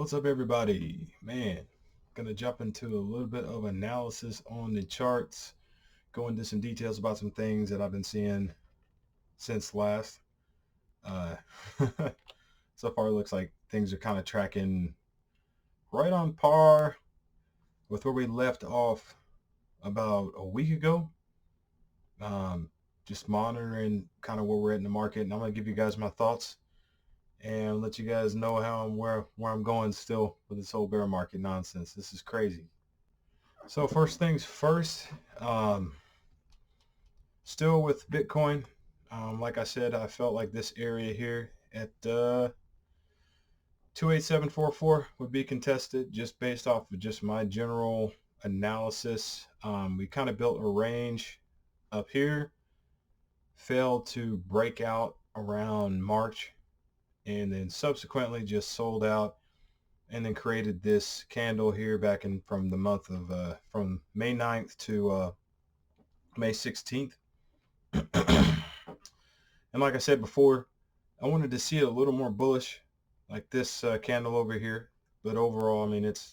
What's up, everybody? Man, gonna jump into a little bit of analysis on the charts, go into some details about some things that I've been seeing since last. Uh, so far, it looks like things are kind of tracking right on par with where we left off about a week ago. Um, just monitoring kind of where we're at in the market, and I'm gonna give you guys my thoughts and let you guys know how I'm where I'm going still with this whole bear market nonsense. This is crazy. So first things first, um, still with Bitcoin. Like I said, I felt like this area here at 28744 would be contested just based off of just my general analysis. We kind of built a range up here, failed to break out around March, and then subsequently just sold out and then created this candle here back in from the month of from May 9th to May 16th. And like I said before, I wanted to see it a little more bullish, like this candle over here. But overall, I mean, it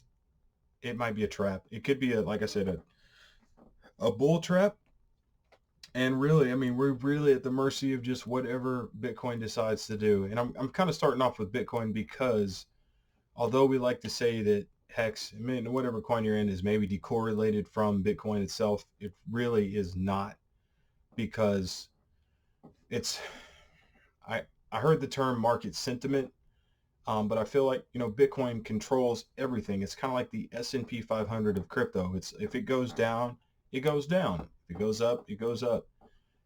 might be a trap. It could be like I said, a bull trap. And really, I mean, we're really at the mercy of just whatever Bitcoin decides to do. And I'm kind of starting off with Bitcoin because although we like to say that Hex, I mean, whatever coin you're in is maybe decorrelated from Bitcoin itself, it really is not because it's I I heard the term market sentiment, but I feel like Bitcoin controls everything. It's kind of like the S&P 500 of crypto. It's if it goes down, it goes down. If it goes up, it goes up.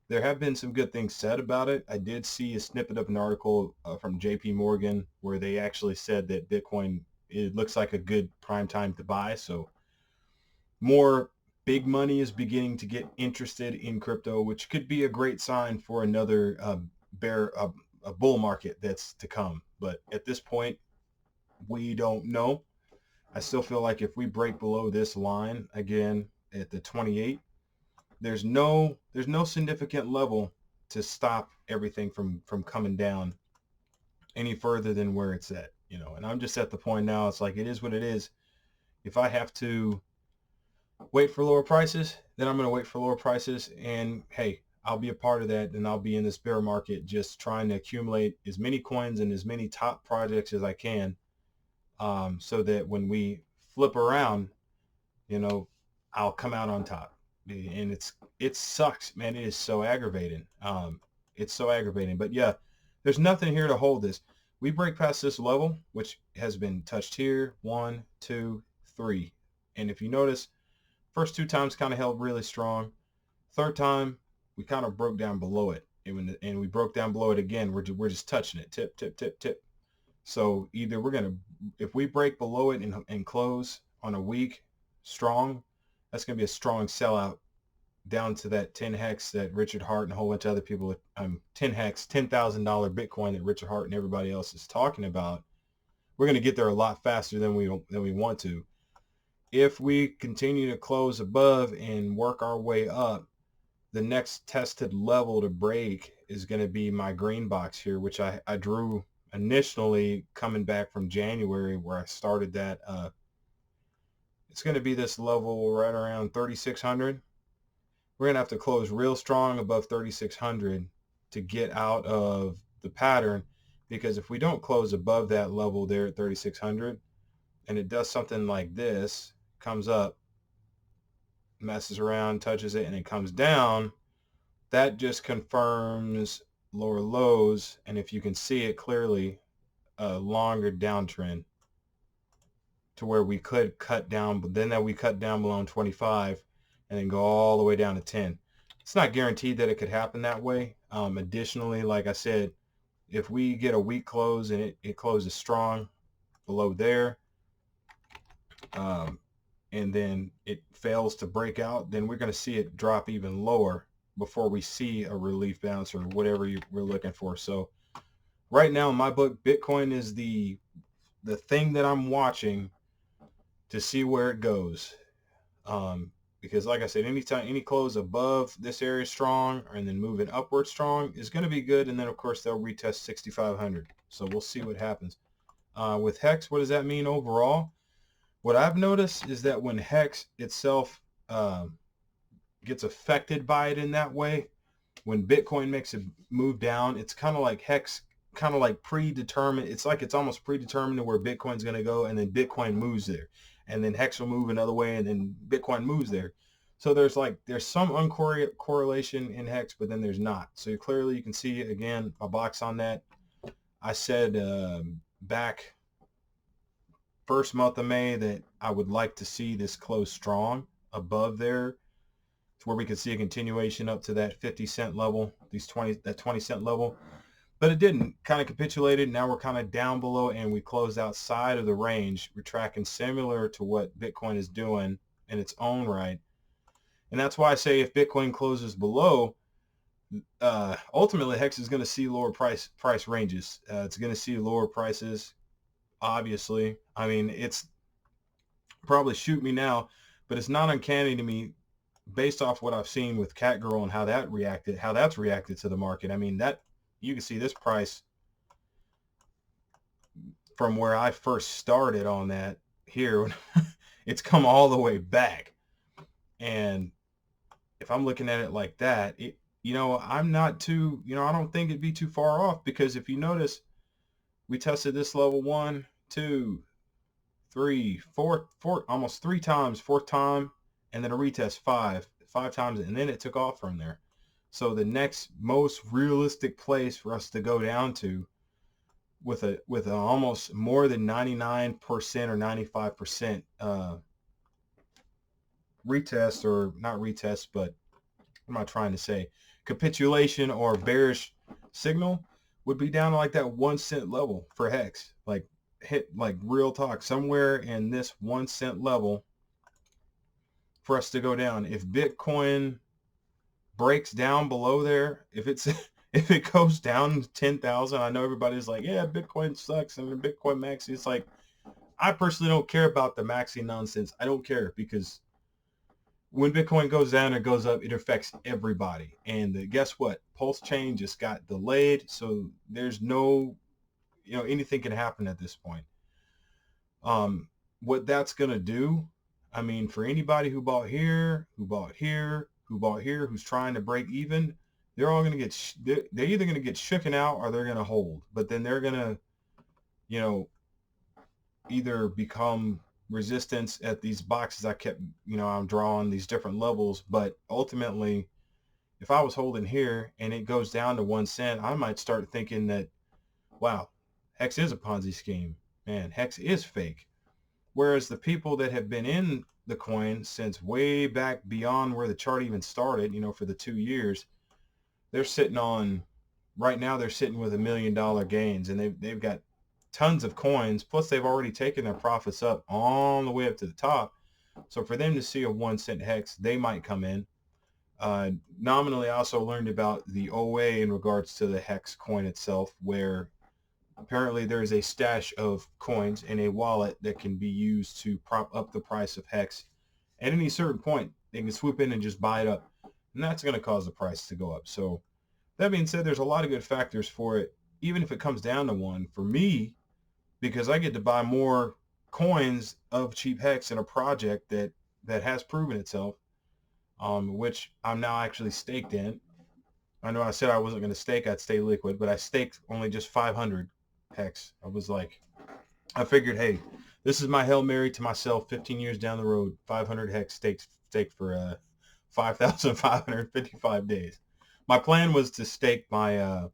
There have been some good things said about it. I did see a snippet of an article from J.P. Morgan where they actually said that Bitcoin it looks like a good prime time to buy. So more big money is beginning to get interested in crypto, which could be a great sign for another bear a bull market that's to come. But at this point, we don't know. I still feel like if we break below this line again at the 28, there's no significant level to stop everything from coming down any further than where it's at. And I'm just at the point now, it's like it is what it is. If I have to wait for lower prices, then I'm going to wait for lower prices. And hey, I'll be a part of that. And I'll be in this bear market just trying to accumulate as many coins and as many top projects as I can, so that when we flip around, you know, I'll come out on top. And it sucks, man. It is so aggravating. It's so aggravating. But yeah, there's nothing here to hold this. We break past this level, which has been touched here, 1, 2, 3. And if you notice, first two times kind of held really strong. Third time, we kind of broke down below it. And we broke down below it again. We're just touching it, tip, tip, tip, tip. So either if we break below it and close on a week strong, that's going to be a strong sellout down to that 10 hex that Richard Hart and a whole bunch of other people, 10 hex, $10,000 Bitcoin that Richard Hart and everybody else is talking about. We're going to get there a lot faster than we want to. If we continue to close above and work our way up, the next tested level to break is going to be my green box here, which I drew initially coming back from January where I started that. It's going to be this level right around 3,600. We're going to have to close real strong above 3,600 to get out of the pattern, because if we don't close above that level there at 3,600 and it does something like this, comes up, messes around, touches it, and it comes down, that just confirms lower lows. And if you can see it clearly, a longer downtrend to where we could cut down, but then that we cut down below 25 and then go all the way down to 10. It's not guaranteed that it could happen that way. Additionally, like I said, if we get a weak close and it closes strong below there, and then it fails to break out, then we're going to see it drop even lower before we see a relief bounce or whatever we're looking for. So right now in my book, Bitcoin is the thing that I'm watching to see where it goes. Because like I said, anytime any close above this area strong and then moving upward strong is going to be good. And then of course they'll retest 6,500. So we'll see what happens. With Hex, what does that mean overall? What I've noticed is that when Hex itself gets affected by it in that way, when Bitcoin makes a move down, it's kind of like Hex, kind of like predetermined. It's like it's almost predetermined to where Bitcoin's going to go, and then Bitcoin moves there, and then Hex will move another way, and then Bitcoin moves there. So there's some uncorrelation in Hex, but then there's not. So clearly you can see again a box on that. I said back first month of May that I would like to see this close strong above there, to where we could see a continuation up to that 50 cent level, that 20 cent level. But it didn't. Kind of capitulated. Now we're kind of down below, and we closed outside of the range. We're tracking similar to what Bitcoin is doing in its own right. And that's why I say if Bitcoin closes below, ultimately Hex is going to see lower price ranges. It's going to see lower prices, obviously. I mean, it's probably shoot me now, but it's not uncanny to me based off what I've seen with Catgirl and how that's reacted to the market. I mean, that you can see this price from where I first started on that here. It's come all the way back. And if I'm looking at it like that, I'm not too, I don't think it'd be too far off, because if you notice, we tested this level 1, 2, 3, 4, almost 3 times, fourth time, and then a retest five times, and then it took off from there. So the next most realistic place for us to go down to with a almost more than 99% or 95% retest, or not retest, but what am I trying to say? Capitulation or bearish signal would be down to like that 1 cent level for Hex. Like hit, like real talk, somewhere in this 1 cent level for us to go down. If Bitcoin breaks down below there, if it goes down 10,000, I know everybody's like, yeah, Bitcoin sucks and Bitcoin maxi. It's like, I personally don't care about the maxi nonsense. I don't care, because when Bitcoin goes down or goes up, it affects everybody. And guess what? Pulse chain just got delayed, so there's no, anything can happen at this point. What that's gonna do, I mean, for anybody who bought here, who's trying to break even, they're all gonna get, they're either gonna get shooken out or they're gonna hold. But then they're gonna, either become resistance at these boxes I kept, I'm drawing these different levels. But ultimately, if I was holding here and it goes down to 1 cent, I might start thinking that, wow, Hex is a Ponzi scheme. Man, Hex is fake. Whereas the people that have been in the coin since way back beyond where the chart even started, for the 2 years, they're sitting on, right now they're sitting with $1 million gains, and they've got tons of coins. Plus they've already taken their profits up all the way up to the top. So for them to see a 1 cent Hex, they might come in. Nominally, I also learned about the OA in regards to the Hex coin itself, where apparently there is a stash of coins in a wallet that can be used to prop up the price of Hex. At any certain point, they can swoop in and just buy it up, and that's going to cause the price to go up. So that being said, there's a lot of good factors for it, even if it comes down to 1. For me, because I get to buy more coins of cheap Hex in a project that has proven itself, which I'm now actually staked in. I know I said I wasn't going to stake, I'd stay liquid, but I staked only just 500 Hex. I was like, I figured, hey, this is my Hail Mary to myself 15 years down the road, 500 Hex staked for 5,555 days. My plan was to stake my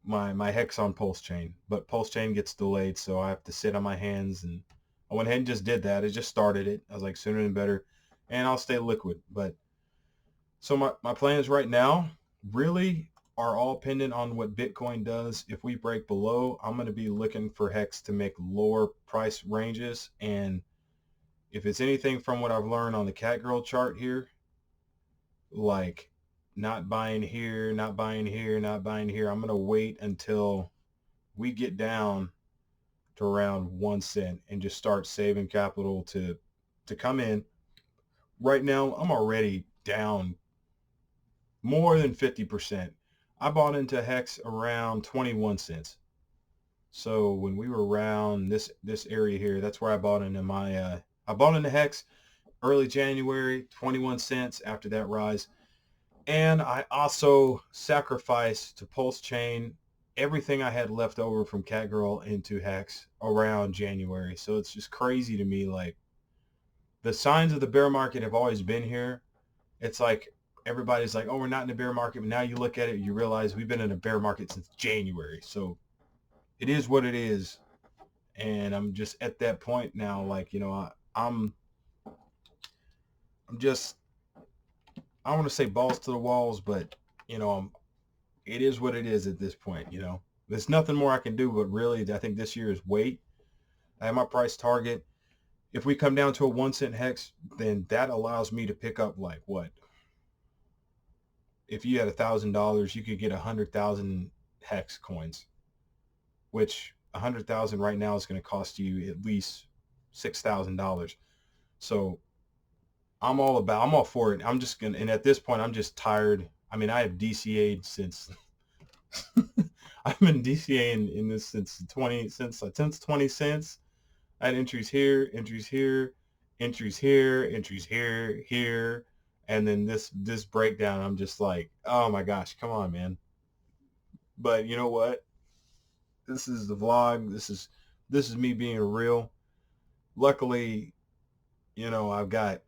my Hex on Pulse Chain, but Pulse Chain gets delayed, so I have to sit on my hands, and I went ahead and just did that. I just started it. I was like, sooner than better, and I'll stay liquid. But so my plans right now really are all pendant on what Bitcoin does. If we break below, I'm going to be looking for Hex to make lower price ranges, and if it's anything from what I've learned on the Catgirl chart here, like not buying here, not buying here, not buying here, I'm going to wait until we get down to around 1 cent and just start saving capital to come in. Right now, I'm already down more than 50%. I bought into Hex around 21 cents. So when we were around this area here, that's where I bought into my I bought into Hex early January, 21 cents after that rise. And I also sacrificed to Pulse Chain everything I had left over from Catgirl into Hex around January. So it's just crazy to me. Like, the signs of the bear market have always been here. It's like everybody's like, oh, we're not in a bear market. But now you look at it, you realize we've been in a bear market since January. So it is what it is. And I'm just at that point now, like, I'm just, I want to say balls to the walls, but, it is what it is at this point. There's nothing more I can do, but really, I think this year is wait. I have my price target. If we come down to a 1 cent hex, then that allows me to pick up like what? If you had $1,000, you could get 100,000 hex coins, which 100,000 right now is going to cost you at least $6,000. So I'm all for it. I'm just gonna, and at this point, I'm just tired. I mean, I have DCA'd since I've been DCAing in this since 20 cents. I had entries here, entries here, entries here, entries here, here, and then this breakdown. I'm just like, oh my gosh, come on, man. But you know what? This is the vlog. This is me being real. Luckily, I've got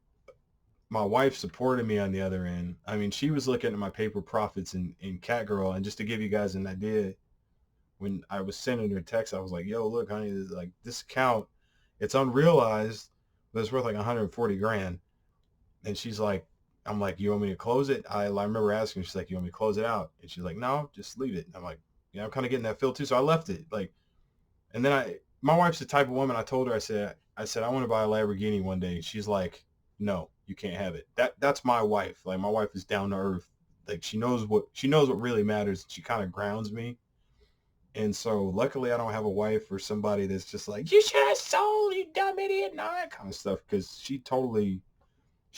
my wife supported me on the other end. I mean, she was looking at my paper profits in Catgirl, and just to give you guys an idea, when I was sending her a text, I was like, "Yo, look, honey, this account, it's unrealized, but it's worth like 140 grand." And she's like, "I'm like, you want me to close it?" I remember asking, she's like, "You want me to close it out?" And she's like, "No, just leave it." And I'm like, "Yeah, I'm kind of getting that feel too," so I left it. Like, and then my wife's the type of woman. I told her, I said, I want to buy a Lamborghini one day. She's like, "No, you can't have it." That's my wife. Like, my wife is down to earth. Like, she knows what really matters. She kind of grounds me. And so luckily I don't have a wife or somebody that's just like, "You should have sold, you dumb idiot," and all that kind of stuff, because she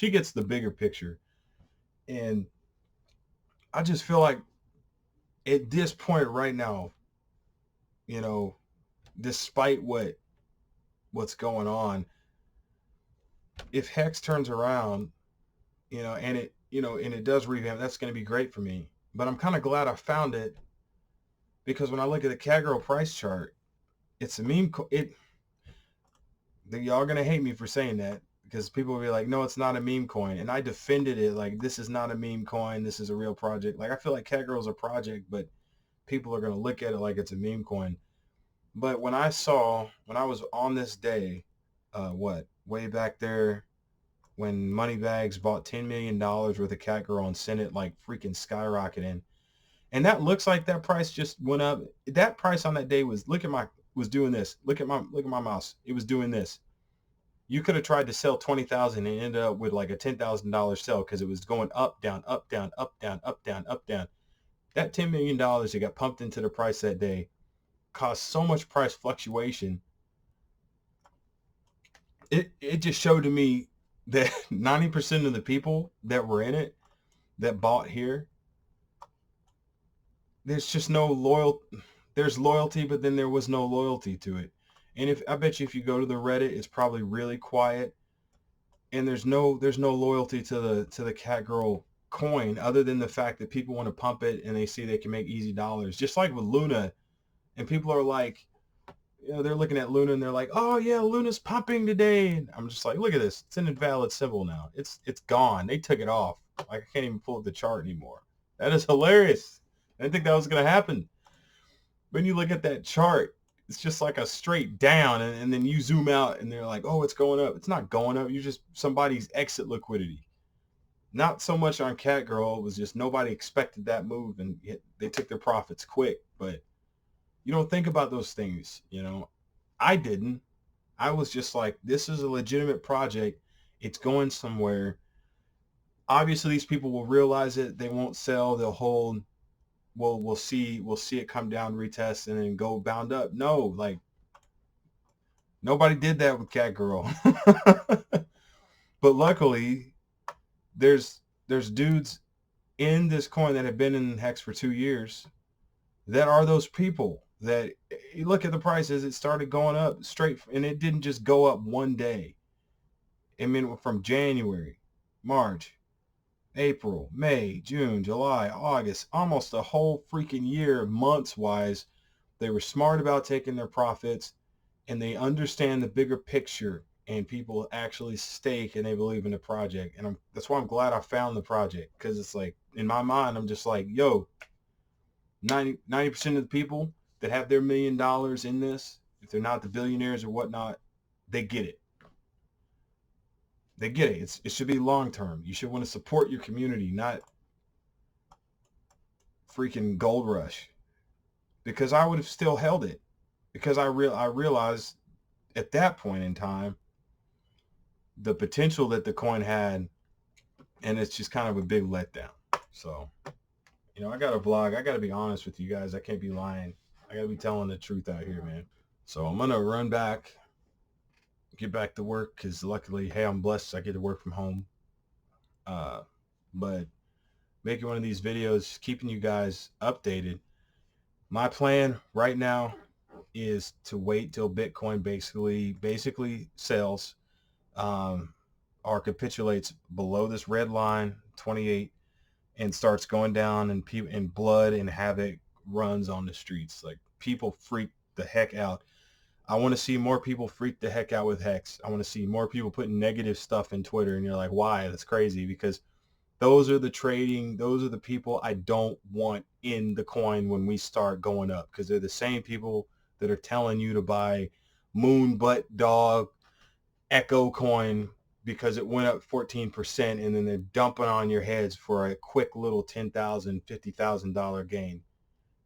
gets the bigger picture. And I just feel like at this point right now, you know, despite what's going on, if Hex turns around, and it does revamp, that's going to be great for me. But I'm kind of glad I found it, because when I look at the Catgirl price chart, it's a meme. Y'all gonna hate me for saying that, because people will be like, "No, it's not a meme coin," and I defended it like, this is not a meme coin. This is a real project. Like, I feel like Catgirl's a project, but people are gonna look at it like it's a meme coin. But when I was on this day, way back there, when Moneybags bought $10 million worth of Catgirl and sent it like freaking skyrocketing. And that looks like that price just went up. That price on that day was doing this. Look at my mouse. It was doing this. You could have tried to sell 20,000 and ended up with like a $10,000 sell, because it was going up, down, up, down, up, down, up, down, up, down. That $10 million that got pumped into the price that day caused so much price fluctuation. It just showed to me that 90% of the people that were in it, that bought here, there's just no there's loyalty, but then there was no loyalty to it. And I bet you if you go to the Reddit, it's probably really quiet, and there's no loyalty to the Catgirl coin, other than the fact that people want to pump it and they see they can make easy dollars. Just like with Luna, and people are like, they're looking at Luna and they're like, "Oh yeah, Luna's pumping today." And I'm just like, look at this. It's an invalid symbol now. It's gone. They took it off. Like, I can't even pull up the chart anymore. That is hilarious. I didn't think that was going to happen. When you look at that chart, it's just like a straight down, and then you zoom out and they're like, "Oh, it's going up." It's not going up. You're just somebody's exit liquidity. Not so much on Catgirl. It was just nobody expected that move, and they took their profits quick. But you don't think about those things. I didn't. I was just like, this is a legitimate project. It's going somewhere. Obviously, these people will realize it. They won't sell. They'll hold. We'll see it come down, retest, and then go bound up. No, like, nobody did that with Catgirl. But luckily, there's dudes in this coin that have been in Hex for 2 years that are those people that you look at the prices, it started going up straight, and it didn't just go up one day. I mean, from January, March, April, May, June, July, August, almost a whole freaking year, months wise. They were smart about taking their profits, and they understand the bigger picture, and people actually stake and they believe in the project. And that's why I'm glad I found the project, because it's like, in my mind, I'm just like, yo, 90% of the people that have their $1 million in this, if they're not the billionaires or whatnot, they get it. They get it. It should be long term. You should want to support your community, not freaking gold rush. Because I would have still held it, because I realized at that point in time the potential that the coin had, and it's just kind of a big letdown. So, I got a vlog. I got to be honest with you guys. I can't be lying. I got to be telling the truth out here, man. So I'm gonna run back, get back to work, because luckily, hey, I'm blessed. I get to work from home. But making one of these videos, keeping you guys updated. My plan right now is to wait till Bitcoin basically sells, or capitulates below this red line 28, and starts going down, and blood and havoc runs on the streets. Like, people freak the heck out. I want to see more people freak the heck out with Hex. I want to see more people putting negative stuff in Twitter, and you're like, why? That's crazy. Because those are the people I don't want in the coin when we start going up, because they're the same people that are telling you to buy Moon Butt Dog Echo coin because it went up 14%, and then they're dumping on your heads for a quick little $10,000, $50,000 gain.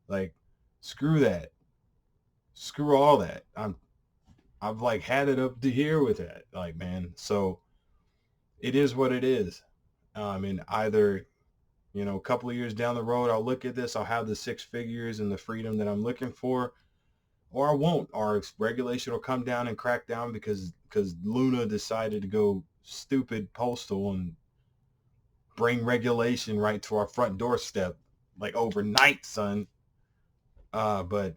Like, screw that. Screw all that. I've like had it up to here with that. Like, man, so it is what it is. And either, a couple of years down the road, I'll look at this, I'll have the 6 figures and the freedom that I'm looking for, or I won't, or regulation will come down and crack down because Luna decided to go stupid postal and bring regulation right to our front doorstep, like overnight, son. But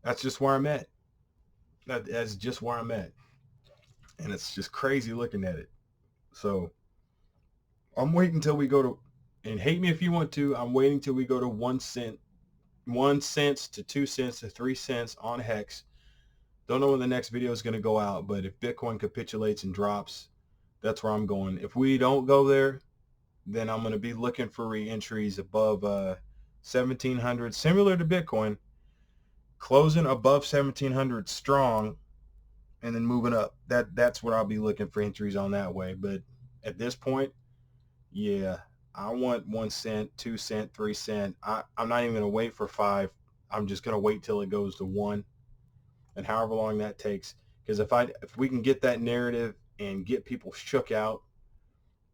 that's just where I'm at. That's just where I'm at. And it's just crazy looking at it. So I'm waiting until we go to, and hate me if you want to, I'm waiting till we go to 1 cent, 1 cent to 2 cents to 3 cents on Hex. Don't know when the next video is going to go out, but if Bitcoin capitulates and drops, that's where I'm going. If we don't go there, then I'm going to be looking for re-entries above 1700, similar to Bitcoin, closing above 1700 strong, and then moving up. That's where I'll be looking for entries on that way. But at this point, yeah, I want 1 cent, 2 cent, 3 cent. I'm not even going to wait for 5. I'm just going to wait till it goes to 1, and however long that takes. Because if we can get that narrative and get people shook out,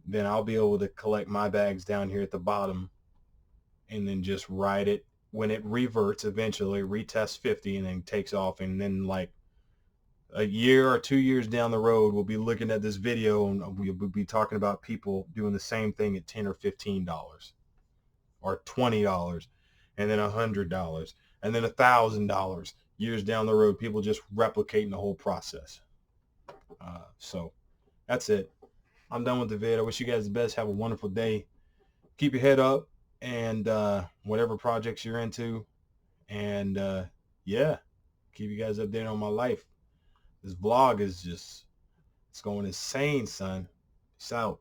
then I'll be able to collect my bags down here at the bottom, and then just ride it when it reverts eventually, retest 50, and then takes off. And then, like, a year or 2 years down the road, we'll be looking at this video and we'll be talking about people doing the same thing at $10 or $15 or $20, and then $100, and then $1,000 years down the road. People just replicating the whole process. So that's it. I'm done with the vid. I wish you guys the best. Have a wonderful day. Keep your head up, and whatever projects you're into, and yeah, keep you guys updated on my life. This vlog is just, it's going insane, son. Peace out.